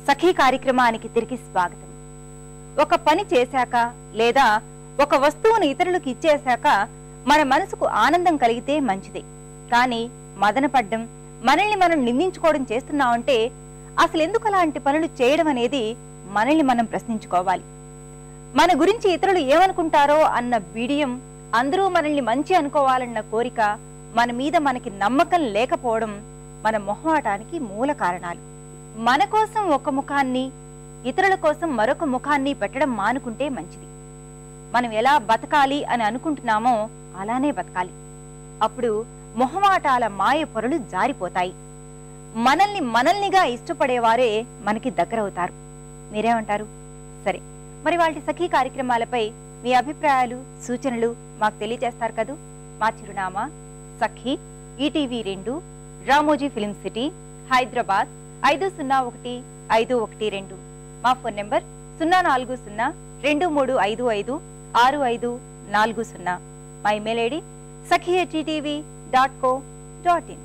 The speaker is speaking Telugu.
సఖీ కార్యక్రమానికి తిరిగి స్వాగతం. ఒక పని చేశాక లేదా ఒక వస్తువును ఇతరులకు ఇచ్చేశాక మన మనసుకు ఆనందం కలిగితే మంచిదే. కానీ మదనపడ్డం, మనల్ని మనం నిందించుకోవడం చేస్తున్నామంటే అసలు ఎందుకు అలాంటి పనులు చేయడం అనేది మనల్ని మనం ప్రశ్నించుకోవాలి. మన గురించి ఇతరులు ఏమనుకుంటారో అన్న బిడియం, అందరూ మనల్ని మంచి అనుకోవాలన్న కోరిక, మన మీద మనకి నమ్మకం లేకపోవడం మన మొహమాటానికి మూల కారణాలు. మన కోసం ఒక ముఖాన్ని, ఇతరుల కోసం మరొక ముఖాన్ని పెట్టడం మానుకుంటే మంచిది. మనం ఎలా బతకాలి అని అనుకుంటున్నామో అలానే బతకాలి. అప్పుడు మొహమాటాల మాయ పొరలు జారిపోతాయి. మనల్నిగా ఇష్టపడేవారే మనకి దగ్గరవుతారు. మీరేమంటారు? సరే, మరి వాళ్ళ సఖీ కార్యక్రమాలపై మీ అభిప్రాయాలు, సూచనలు మాకు తెలియజేస్తారు కదూ. మా చిరునామా Sakhi, ETV 2, Ramoji film city, Hyderabad 501512. మా ఫోన్ నెంబర్ 04023556540. మా ఇమెయిల్ ఐడి sakhi@ettv.co.in.